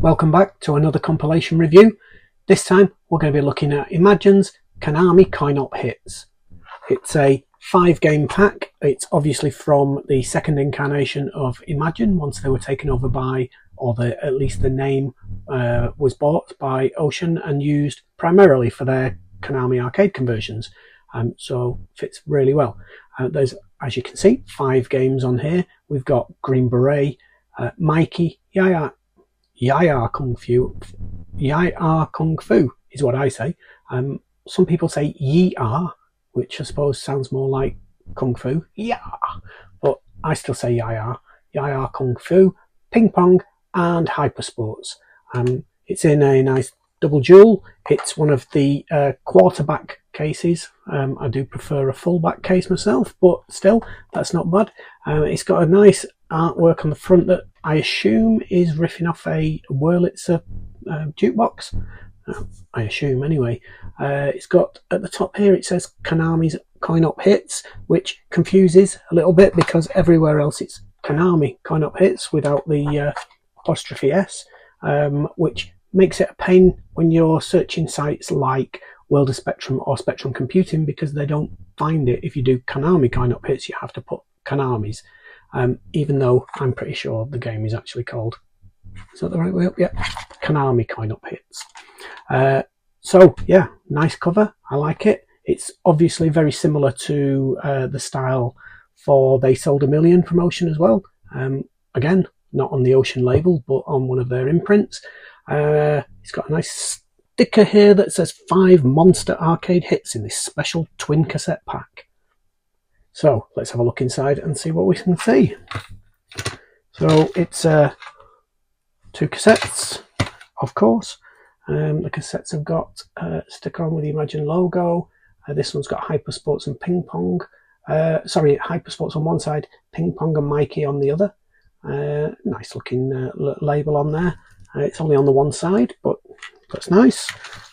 Welcome back to another compilation review. This time we're going to be looking at Imagine's Konami Coin-Op Hits. It's a 5-game pack. It's obviously from the second incarnation of Imagine once they were taken over by, or at least the name was bought by Ocean and used primarily for their Konami arcade conversions. So fits really well. There's, as you can see, 5 games on here. We've got Green Beret, Mikie, Yie Ar Kung-Fu. Yie Ar Kung-Fu is what I say. Some people say Yie Ar, which I suppose sounds more like Kung Fu. Yeah, but I still say Yie Ar. Yie Ar Kung-Fu, Ping Pong, and Hyper Sports. It's in a nice double jewel. It's one of the quarterback cases. I do prefer a fullback case myself, but still, that's not bad. It's got a nice artwork on the front that I assume is riffing off a Wurlitzer jukebox. I assume anyway. It's got at the top here, it says Konami's Coin-Op Hits, which confuses a little bit because everywhere else it's Konami Coin-Op Hits without the apostrophe S, which makes it a pain when you're searching sites like World of Spectrum or Spectrum Computing, because they don't find it. If you do Konami Coin-Op Hits, you have to put Konami's, even though I'm pretty sure the game is actually called, is that the right way up? Yeah, Konami Coin-Op Hits. So yeah, nice cover. I like it. It's obviously very similar to the style for They Sold a Million promotion as well. Again, not on the Ocean label, but on one of their imprints. It's got a nice sticker here that says 5 monster arcade hits in this special twin cassette pack. So let's have a look inside and see what we can see. So it's 2 cassettes, of course. The cassettes have got a sticker on with the Imagine logo. This one's got Hyper Sports and Ping Pong. Sorry, Hyper Sports on one side, Ping Pong and Mikie on the other. Nice looking label on there. It's only on the one side, but that's nice.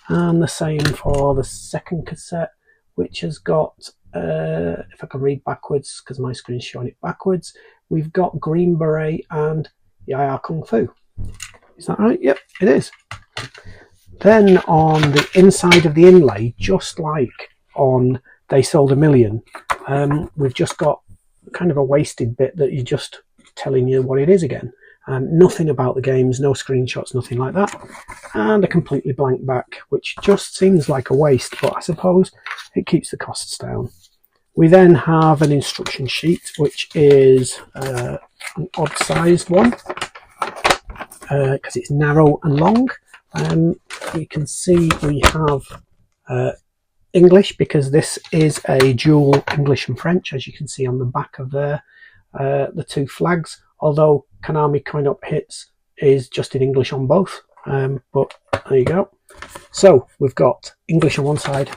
And the same for the second cassette, which has got, if I can read backwards, because my screen's showing it backwards, we've got Green Beret and Yie Ar Kung-Fu. Is that right? Yep, it is. Then on the inside of the inlay, just like on They Sold a Million, we've just got kind of a wasted bit that you're just telling you what it is again. Nothing about the games, no screenshots, nothing like that. And a completely blank back, which just seems like a waste, but I suppose it keeps the costs down. We then have an instruction sheet, which is an odd-sized one, because it's narrow and long. You can see we have English, because this is a dual English and French, as you can see on the back of there, the 2 flags, although Konami Coin-Op Hits is just in English on both, but there you go. So we've got English on one side,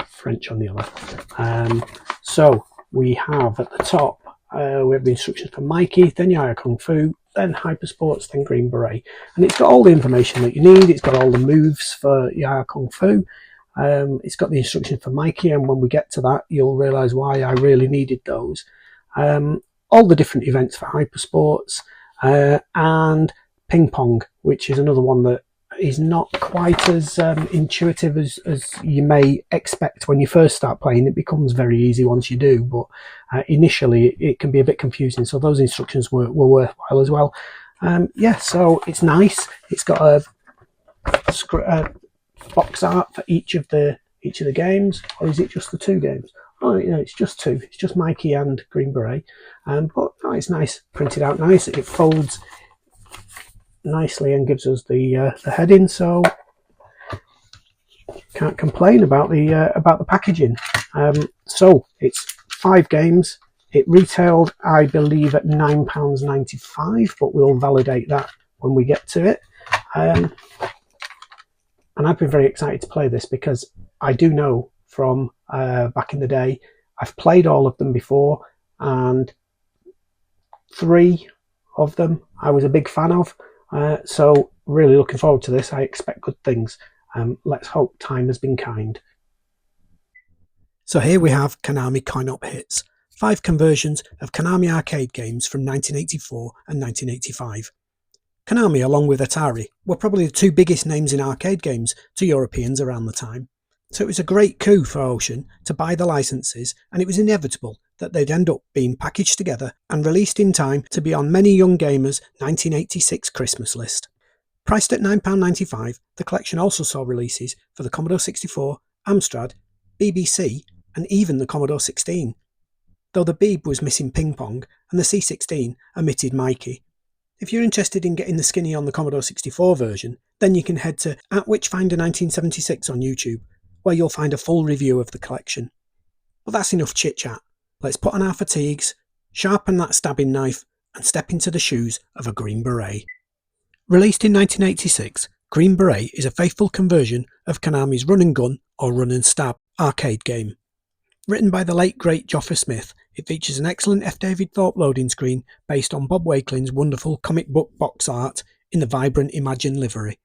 French on the other. So we have at the top, we have the instructions for Mikie, then Yie Ar Kung-Fu, then Hyper Sports, then Green Beret. And it's got all the information that you need. It's got all the moves for Yie Ar Kung-Fu. It's got the instructions for Mikie, and when we get to that, you'll realise why I really needed those. All the different events for Hyper Sports, and Ping Pong, which is another one that is not quite as intuitive as you may expect when you first start playing. It becomes very easy once you do, but initially it can be a bit confusing, so those instructions were worthwhile as well. Yeah, so it's nice. It's got a box art for each of the games, or is it just the 2 games? Oh, you know, it's just 2. It's just Mikie and Green Beret. But no, it's nice, printed out nice. It folds nicely and gives us the heading, so can't complain about the packaging. So it's 5 games. It retailed, I believe, at £9.95, but we'll validate that when we get to it. And I've been very excited to play this because I do know from back in the day, I've played all of them before, and 3 of them I was a big fan of. So really looking forward to this. I expect good things. Let's hope time has been kind. So here we have Konami Coin-Op Hits, 5 conversions of Konami arcade games from 1984 and 1985. Konami, along with Atari, were probably the two biggest names in arcade games to Europeans around the time. So it was a great coup for Ocean to buy the licenses, and it was inevitable that they'd end up being packaged together and released in time to be on many young gamers' 1986 Christmas list. Priced at £9.95, the collection also saw releases for the Commodore 64, Amstrad, BBC, and even the Commodore 16, though the Beeb was missing Ping Pong and the C16 omitted Mikie. If you're interested in getting the skinny on the Commodore 64 version, then you can head to @witchfinder1976 on YouTube, where you'll find a full review of the collection. But that's enough chit-chat. Let's put on our fatigues, sharpen that stabbing knife, and step into the shoes of a Green Beret. Released in 1986, Green Beret is a faithful conversion of Konami's Run and Gun or Run and Stab arcade game. Written by the late great Joffer Smith, it features an excellent F. David Thorpe loading screen based on Bob Wakelin's wonderful comic book box art in the vibrant Imagine livery.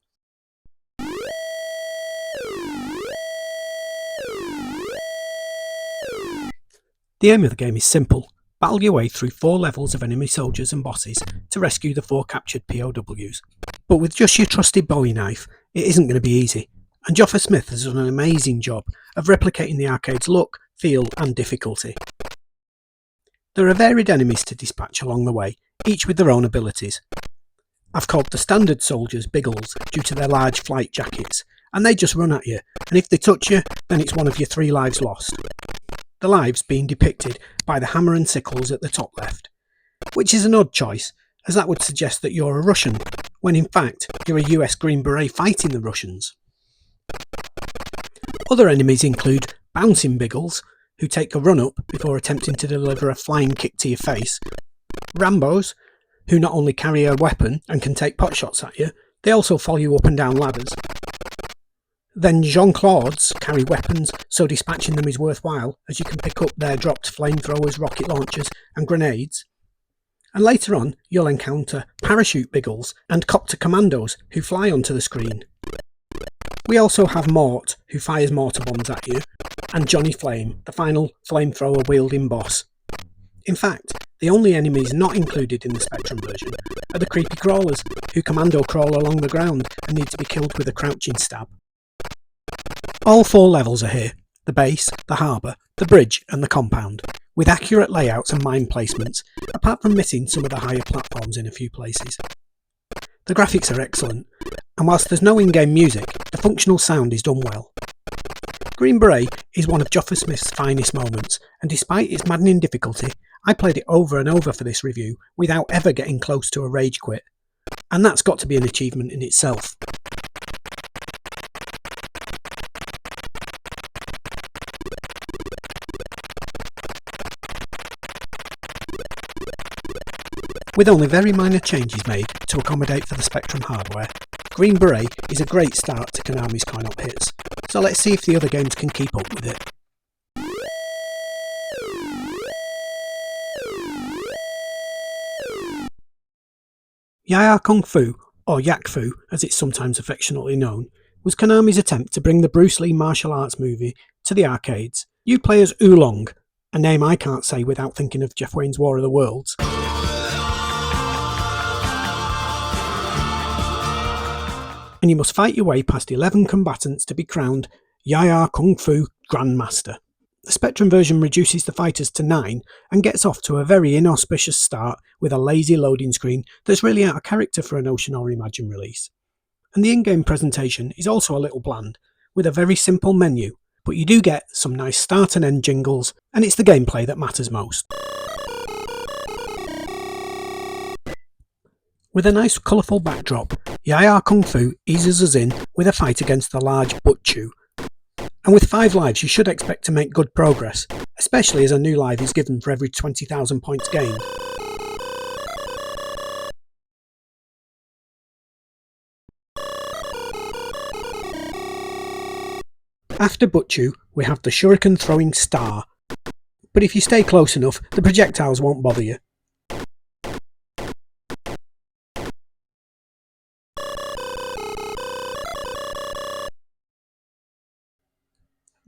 The aim of the game is simple: battle your way through 4 levels of enemy soldiers and bosses to rescue the 4 captured POWs. But with just your trusted Bowie knife, it isn't going to be easy, and Joffer Smith has done an amazing job of replicating the arcade's look, feel and difficulty. There are varied enemies to dispatch along the way, each with their own abilities. I've called the standard soldiers Biggles due to their large flight jackets, and they just run at you, and if they touch you, then it's one of your 3 lives lost. The lives being depicted by the hammer and sickles at the top left, which is an odd choice, as that would suggest that you're a Russian, when in fact you're a US Green Beret fighting the Russians. Other enemies include bouncing Biggles, who take a run-up before attempting to deliver a flying kick to your face, Rambos, who not only carry a weapon and can take potshots at you, they also follow you up and down ladders. Then Jean-Claudes carry weapons, so dispatching them is worthwhile, as you can pick up their dropped flamethrowers, rocket launchers and grenades. And later on, you'll encounter parachute Biggles and copter commandos who fly onto the screen. We also have Mort, who fires mortar bombs at you, and Johnny Flame, the final flamethrower wielding boss. In fact, the only enemies not included in the Spectrum version are the creepy crawlers, who commando crawl along the ground and need to be killed with a crouching stab. All 4 levels are here: the base, the harbour, the bridge and the compound, with accurate layouts and mine placements, apart from missing some of the higher platforms in a few places. The graphics are excellent, and whilst there's no in-game music, the functional sound is done well. Green Beret is one of Joffer Smith's finest moments, and despite its maddening difficulty, I played it over and over for this review without ever getting close to a rage quit, and that's got to be an achievement in itself. With only very minor changes made to accommodate for the Spectrum hardware, Green Beret is a great start to Konami's Coin-Op Hits, so let's see if the other games can keep up with it. Yie Ar Kung-Fu, or Yak-Fu as it's sometimes affectionately known, was Konami's attempt to bring the Bruce Lee martial arts movie to the arcades. You play as Oolong, a name I can't say without thinking of Jeff Wayne's War of the Worlds. And you must fight your way past 11 combatants to be crowned Yie Ar Kung-Fu Grandmaster. The Spectrum version reduces the fighters to 9 and gets off to a very inauspicious start with a lazy loading screen that's really out of character for an Ocean or Imagine release. And the in-game presentation is also a little bland, with a very simple menu, but you do get some nice start and end jingles, and it's the gameplay that matters most. With a nice colourful backdrop, Yie Ar Kung-Fu eases us in with a fight against the large Butchu. And with 5 lives you should expect to make good progress, especially as a new life is given for every 20,000 points gained. After Butchu, we have the shuriken throwing star, but if you stay close enough, the projectiles won't bother you.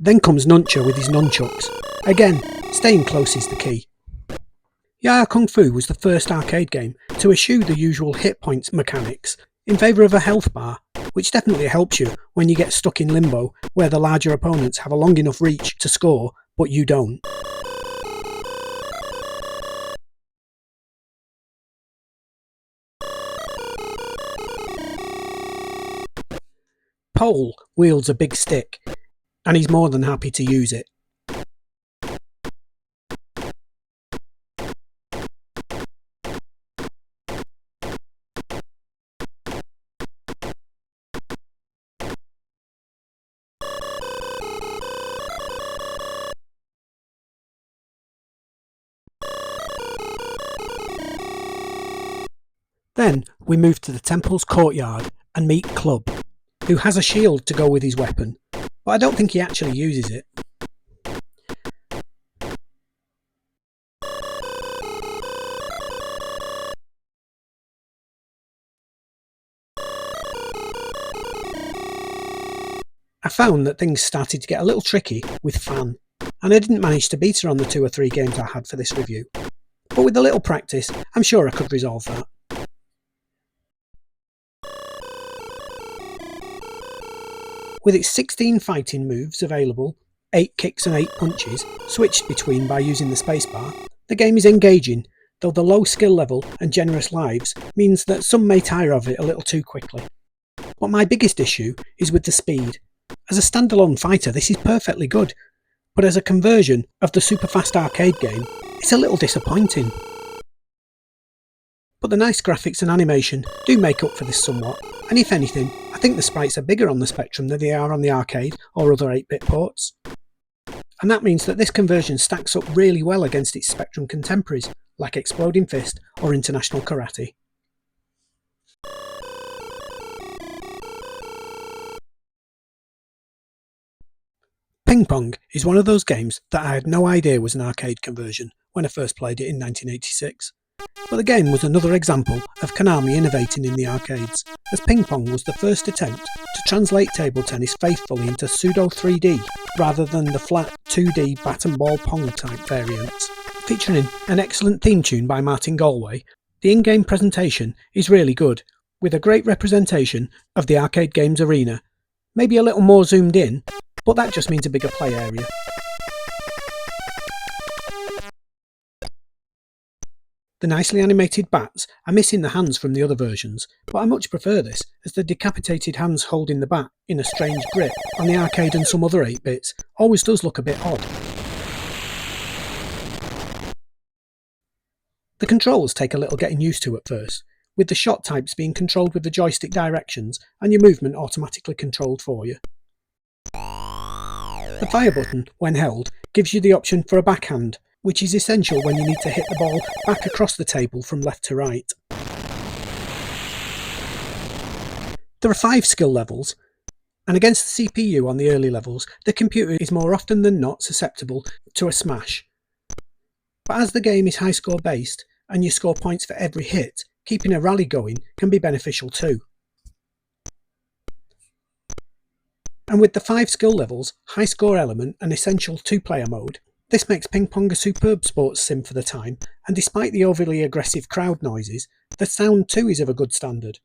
Then comes Nuncha with his nunchucks. Again, staying close is the key. Yie Ar Kung-Fu was the first arcade game to eschew the usual hit points mechanics in favour of a health bar, which definitely helps you when you get stuck in limbo where the larger opponents have a long enough reach to score, but you don't. Pole wields a big stick, and he's more than happy to use it. Then we move to the temple's courtyard and meet Club, who has a shield to go with his weapon, but I don't think he actually uses it. I found that things started to get a little tricky with Fan, and I didn't manage to beat her on the 2 or 3 games I had for this review, but with a little practice I'm sure I could resolve that. With its 16 fighting moves available, 8 kicks and 8 punches, switched between by using the spacebar, the game is engaging, though the low skill level and generous lives means that some may tire of it a little too quickly. But my biggest issue is with the speed. As a standalone fighter this is perfectly good, but as a conversion of the super fast arcade game it's a little disappointing. But the nice graphics and animation do make up for this somewhat, and if anything, I think the sprites are bigger on the Spectrum than they are on the arcade or other 8-bit ports. And that means that this conversion stacks up really well against its Spectrum contemporaries, like Exploding Fist or International Karate. Ping Pong is one of those games that I had no idea was an arcade conversion when I first played it in 1986. But the game was another example of Konami innovating in the arcades, as Ping Pong was the first attempt to translate table tennis faithfully into pseudo 3D rather than the flat 2D bat and ball Pong type variants. Featuring an excellent theme tune by Martin Galway, the in-game presentation is really good, with a great representation of the arcade game's arena, maybe a little more zoomed in, but that just means a bigger play area. The nicely animated bats are missing the hands from the other versions, but I much prefer this, as the decapitated hands holding the bat in a strange grip on the arcade and some other 8-bits always does look a bit odd. The controls take a little getting used to at first, with the shot types being controlled with the joystick directions and your movement automatically controlled for you. The fire button, when held, gives you the option for a backhand, which is essential when you need to hit the ball back across the table from left to right. There are 5 skill levels, and against the CPU on the early levels, the computer is more often than not susceptible to a smash. But as the game is high score based, and you score points for every hit, keeping a rally going can be beneficial too. And with the 5 skill levels, high score element and essential 2-player mode, this makes Ping Pong a superb sports sim for the time, and despite the overly aggressive crowd noises, the sound too is of a good standard.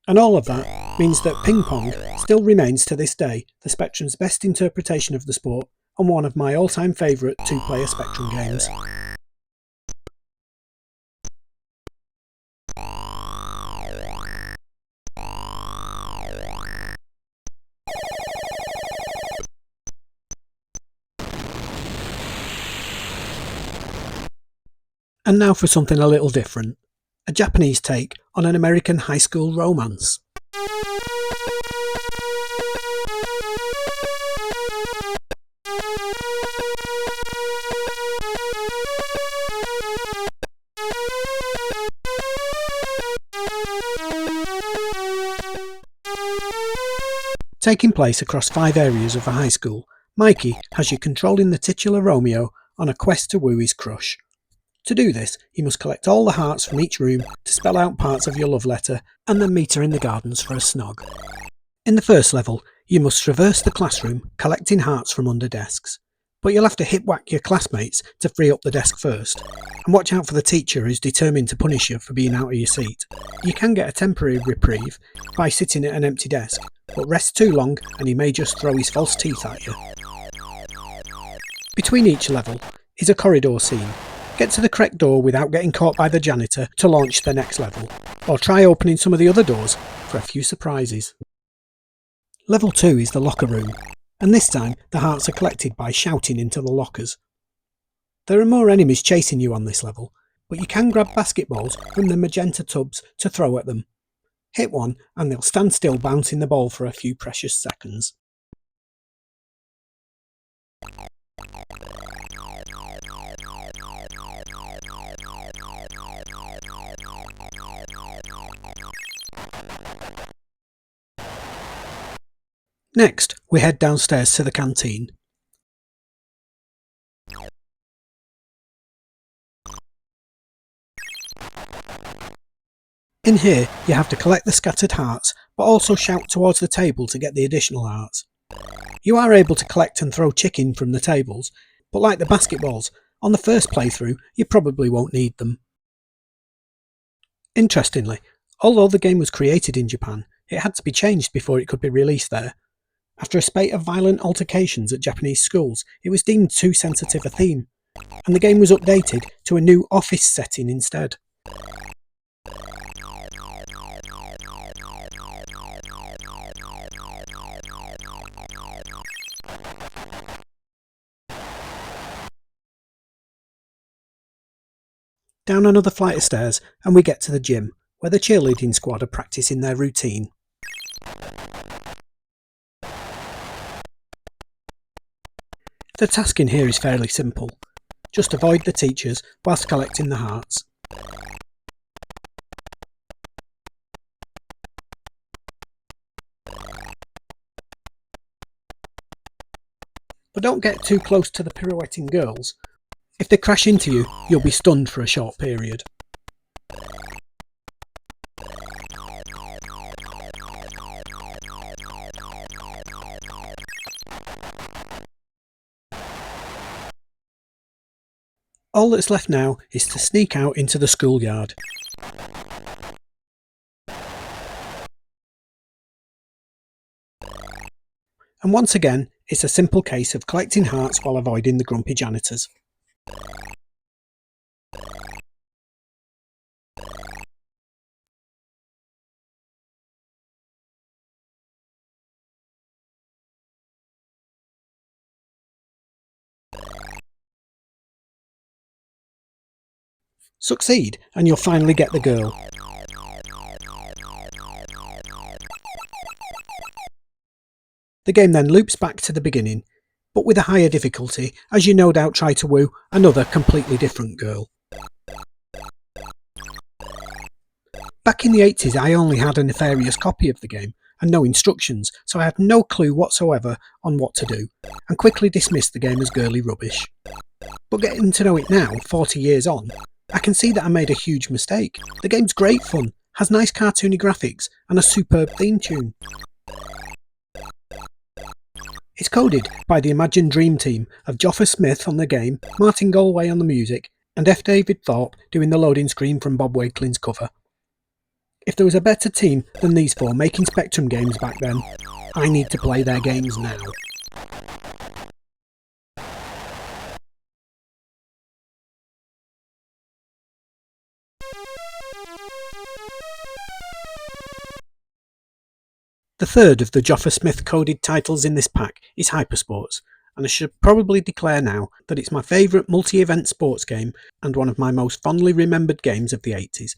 And all of that means that Ping Pong still remains to this day the Spectrum's best interpretation of the sport and one of my all-time favourite 2-player Spectrum games. And now for something a little different, a Japanese take on an American high school romance. Taking place across 5 areas of a high school, Mikie has you controlling the titular Romeo on a quest to woo his crush. To do this, you must collect all the hearts from each room to spell out parts of your love letter, and then meet her in the gardens for a snog. In the first level, you must traverse the classroom collecting hearts from under desks, but you'll have to hit-whack your classmates to free up the desk first, and watch out for the teacher who's determined to punish you for being out of your seat. You can get a temporary reprieve by sitting at an empty desk, but rest too long and he may just throw his false teeth at you. Between each level is a corridor scene. Get to the correct door without getting caught by the janitor to launch the next level, or try opening some of the other doors for a few surprises. Level 2 is the locker room, and this time the hearts are collected by shouting into the lockers. There are more enemies chasing you on this level, but you can grab basketballs from the magenta tubs to throw at them. Hit one and they'll stand still bouncing the ball for a few precious seconds. Next, we head downstairs to the canteen. In here, you have to collect the scattered hearts, but also shout towards the table to get the additional hearts. You are able to collect and throw chicken from the tables, but like the basketballs, on the first playthrough, you probably won't need them. Interestingly, although the game was created in Japan, it had to be changed before it could be released there. After a spate of violent altercations at Japanese schools, it was deemed too sensitive a theme, and the game was updated to a new office setting instead. Down another flight of stairs and we get to the gym, where the cheerleading squad are practicing their routine. The task in here is fairly simple. Just avoid the teachers whilst collecting the hearts. But don't get too close to the pirouetting girls. If they crash into you, you'll be stunned for a short period. All that's left now is to sneak out into the schoolyard. And once again, it's a simple case of collecting hearts while avoiding the grumpy janitors. Succeed and you'll finally get the girl. The game then loops back to the beginning, but with a higher difficulty as you no doubt try to woo another completely different girl. Back in the 80s I only had a nefarious copy of the game and no instructions, so I had no clue whatsoever on what to do, and quickly dismissed the game as girly rubbish. But getting to know it now, 40 years on, I can see that I made a huge mistake. The game's great fun, has nice cartoony graphics and a superb theme tune. It's coded by the Imagine Dream team of Joffa Smith on the game, Martin Galway on the music, and F. David Thorpe doing the loading screen from Bob Wakelin's cover. If there was a better team than these four making Spectrum games back then, I need to play their games now. The third of the Joffa Smith coded titles in this pack is Hypersports, and I should probably declare now that it's my favourite multi-event sports game and one of my most fondly remembered games of the 80s.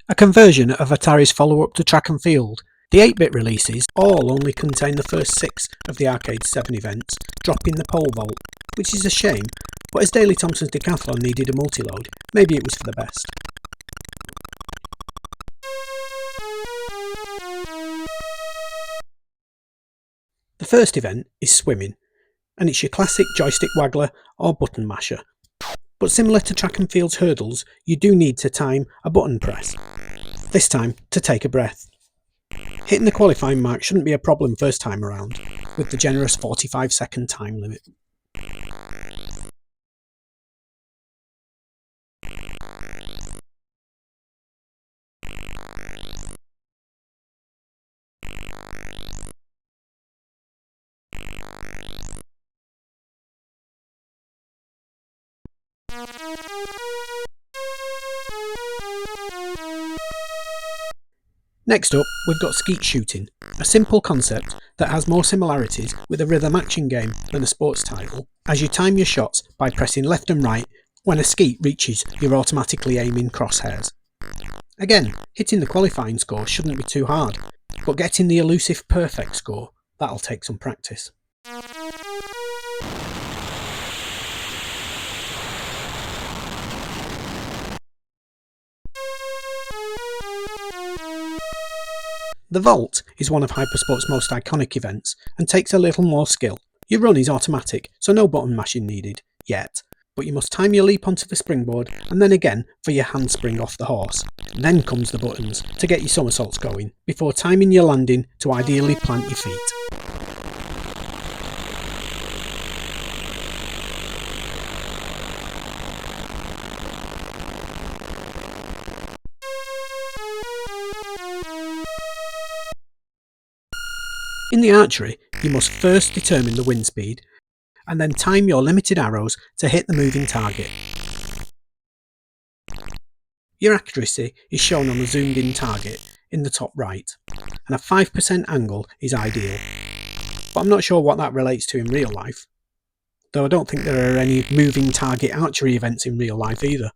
A conversion of Atari's follow-up to Track and Field, the 8-bit releases all only contain the first 6 of the Arcade 7 events, dropping the pole vault, which is a shame, but as Daley Thompson's Decathlon needed a multi-load, maybe it was for the best. The first event is swimming, and it's your classic joystick waggler or button masher. But similar to track and field's hurdles, you do need to time a button press, this time to take a breath. Hitting the qualifying mark shouldn't be a problem first time around, with the generous 45-second time limit. Next up, we've got skeet shooting, a simple concept that has more similarities with a rhythm action game than a sports title, as you time your shots by pressing left and right when a skeet reaches your automatically aiming crosshairs. Again, hitting the qualifying score shouldn't be too hard, but getting the elusive perfect score, that'll take some practice. The Vault is one of Hypersport's most iconic events and takes a little more skill. Your run is automatic, so no button mashing needed, yet, but you must time your leap onto the springboard and then again for your handspring off the horse. Then comes the buttons to get your somersaults going, before timing your landing to ideally plant your feet. In the archery, you must first determine the wind speed, and then time your limited arrows to hit the moving target. Your accuracy is shown on the zoomed in target in the top right, and a 5% angle is ideal. But I'm not sure what that relates to in real life, though I don't think there are any moving target archery events in real life either.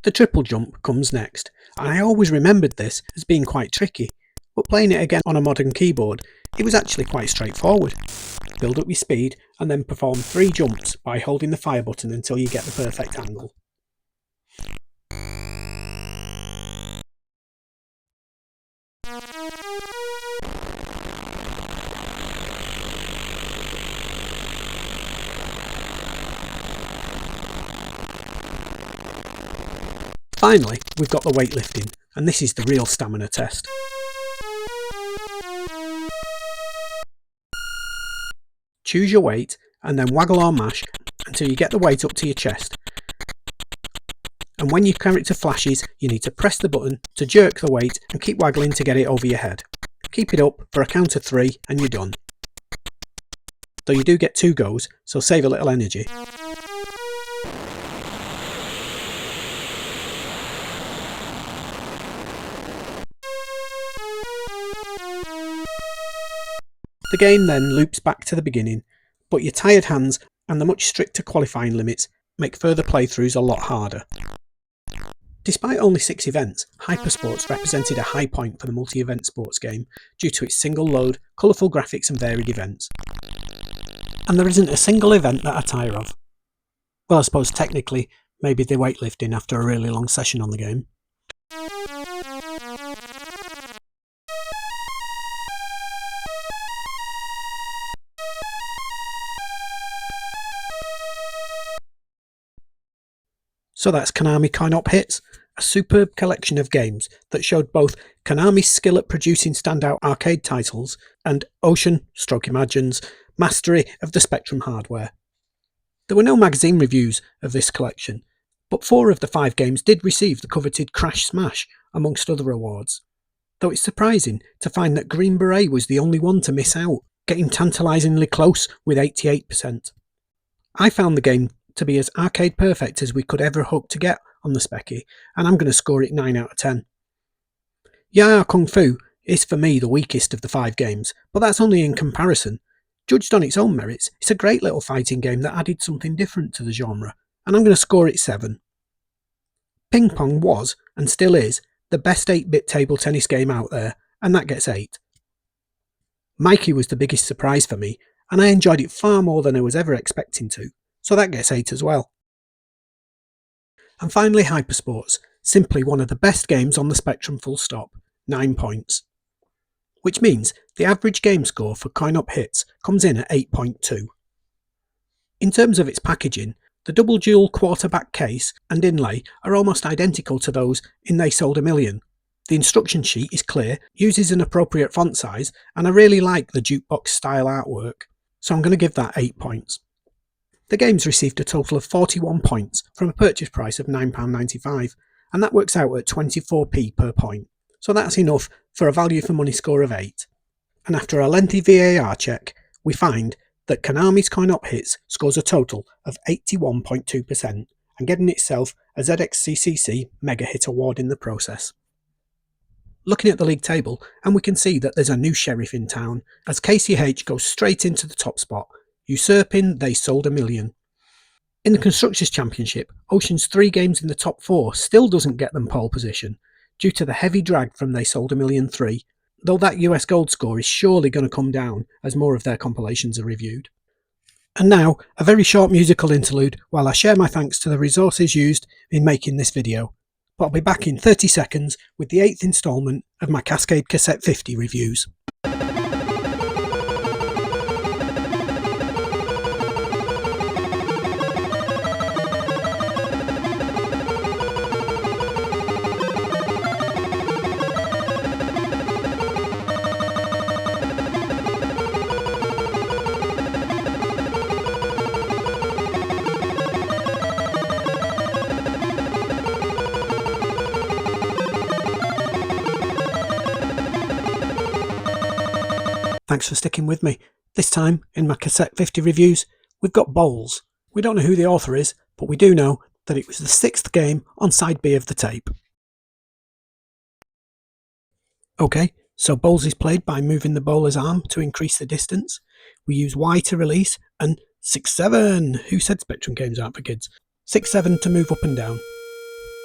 The triple jump comes next, and I always remembered this as being quite tricky, but playing it again on a modern keyboard, it was actually quite straightforward. Build up your speed and then perform 3 jumps by holding the fire button until you get the perfect angle. Finally, we've got the weightlifting, and this is the real stamina test. Choose your weight and then waggle or mash until you get the weight up to your chest. And when your character flashes, you need to press the button to jerk the weight and keep waggling to get it over your head. Keep it up for a count of 3 and you're done. Though you do get 2 goes, so save a little energy. The game then loops back to the beginning, but your tired hands and the much stricter qualifying limits make further playthroughs a lot harder. Despite only 6 events, Hypersports represented a high point for the multi-event sports game due to its single load, colourful graphics and varied events. And there isn't a single event that I tire of. Well, I suppose technically, maybe the weightlifting after a really long session on the game. So that's Konami Coin-Op Hits, a superb collection of games that showed both Konami's skill at producing standout arcade titles and Ocean/Imagine's mastery of the Spectrum hardware. There were no magazine reviews of this collection, but 4 of the 5 games did receive the coveted Crash Smash amongst other awards, though it's surprising to find that Green Beret was the only one to miss out, getting tantalisingly close with 88%. I found the game to be as arcade perfect as we could ever hope to get on the Specky, and I'm going to score it 9 out of 10. Yie Ar Kung-Fu is for me the weakest of the 5 games, but that's only in comparison. Judged on its own merits, it's a great little fighting game that added something different to the genre, and I'm going to score it 7. Ping Pong was, and still is, the best 8-bit table tennis game out there, and that gets 8. Mikie was the biggest surprise for me, and I enjoyed it far more than I was ever expecting to, so that gets 8 as well. And finally Hypersports, simply one of the best games on the spectrum full stop, 9 points. Which means the average game score for Coin-Op Hits comes in at 8.2. In terms of its packaging, the double dual quarterback case and inlay are almost identical to those in They Sold a Million. The instruction sheet is clear, uses an appropriate font size, and I really like the jukebox style artwork, so I'm going to give that 8 points. The game's received a total of 41 points from a purchase price of £9.95, and that works out at 24p per point, so that's enough for a value for money score of 8. And after a lengthy VAR check, we find that Konami's Coin-Op Hits scores a total of 81.2% and getting itself a ZXCCC Mega Hit Award in the process. Looking at the league table, and we can see that there's a new sheriff in town, as KCH goes straight into the top spot, usurping They Sold a Million. In the Constructors' Championship, Ocean's 3 games in the top 4 still doesn't get them pole position, due to the heavy drag from They Sold a Million 3, though that US Gold score is surely going to come down as more of their compilations are reviewed. And now, a very short musical interlude while I share my thanks to the resources used in making this video. But I'll be back in 30 seconds with the 8th instalment of my Cascade Cassette 50 reviews. Thanks for sticking with me. This time, in my Cassette 50 reviews, we've got Bowls. We don't know who the author is, but we do know that it was the 6th game on side B of the tape. Okay, so Bowls is played by moving the bowler's arm to increase the distance. We use Y to release, and 6-7. Who said Spectrum games aren't for kids? 6-7 to move up and down.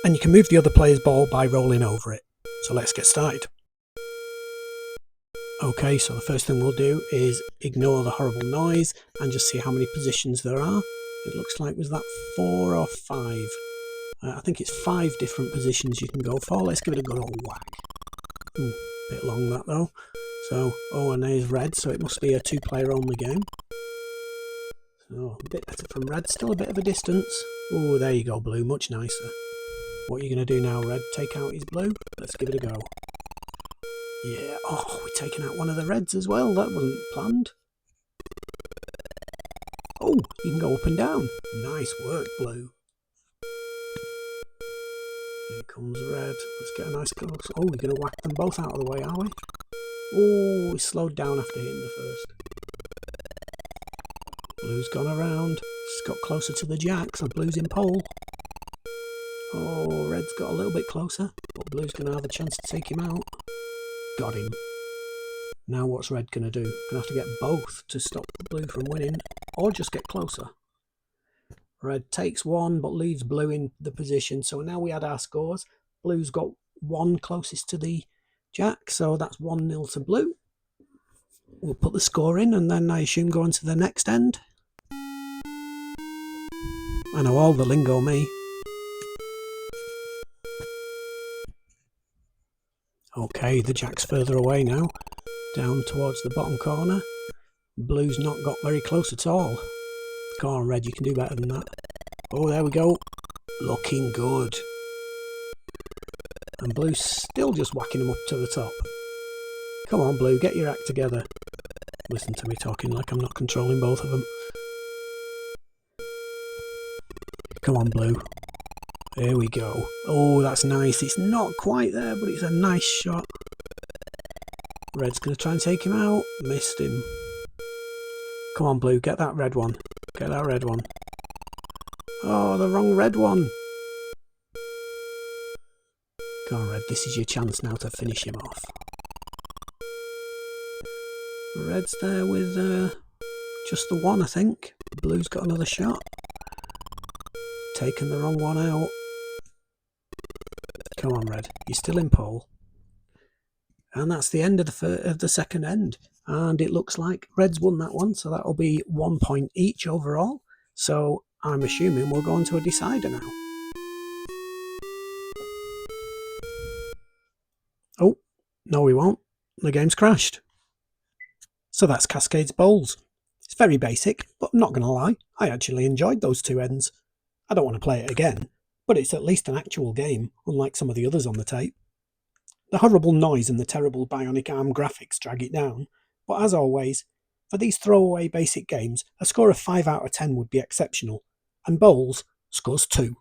And you can move the other player's ball by rolling over it. So let's get started. Okay, so the first thing we'll do is ignore the horrible noise and just see how many positions there are. It looks like, was that 4 or 5? I think it's 5 different positions you can go for. Let's give it a good old whack. Bit long that though. So, and there's red, so it must be a 2-player only game. So, a bit better from red, still a bit of a distance. Oh, there you go, blue, much nicer. What are you going to do now, red? Take out his blue? Let's give it a go. Yeah, we're taking out one of the reds as well. That wasn't planned. Oh, you can go up and down. Nice work, blue. Here comes red. Let's get a nice close. Oh, we're going to whack them both out of the way, are we? Oh, we slowed down after hitting the first. Blue's gone around. Just got closer to the jack, so blue's in pole. Oh, red's got a little bit closer, but blue's going to have a chance to take him out. Got him. Now what's red going to do? Going to have to get both to stop the blue from winning, or just get closer. Red takes one, but leaves blue in the position. So now we add our scores. Blue's got 1 closest to the jack, so that's 1-0 to blue. We'll put the score in, and then I assume go on to the next end. I know all the lingo, me. Okay, the jack's further away now, down towards the bottom corner. Blue's not got very close at all. Come on, red, you can do better than that. Oh, there we go. Looking good. And blue's still just whacking them up to the top. Come on, blue, get your act together. Listen to me talking like I'm not controlling both of them. Come on, blue. There we go. Oh, that's nice. It's not quite there, but it's a nice shot. Red's going to try and take him out. Missed him. Come on, blue. Get that red one. Get that red one. Oh, the wrong red one. Come on, red. This is your chance now to finish him off. Red's there with just the one, I think. Blue's got another shot. Taken the wrong one out. Come on, Red. You're still in pole. And that's the end of the second end. And it looks like Red's won that one, so that'll be 1 point each overall. So I'm assuming we'll go on to a decider now. Oh, no we won't. The game's crashed. So that's Cascade's Bowls. It's very basic, but I'm not going to lie, I actually enjoyed those two ends. I don't want to play it again, but it's at least an actual game, unlike some of the others on the tape. The horrible noise and the terrible bionic arm graphics drag it down, but as always, for these throwaway basic games, a score of 5 out of 10 would be exceptional, and Bowls scores 2.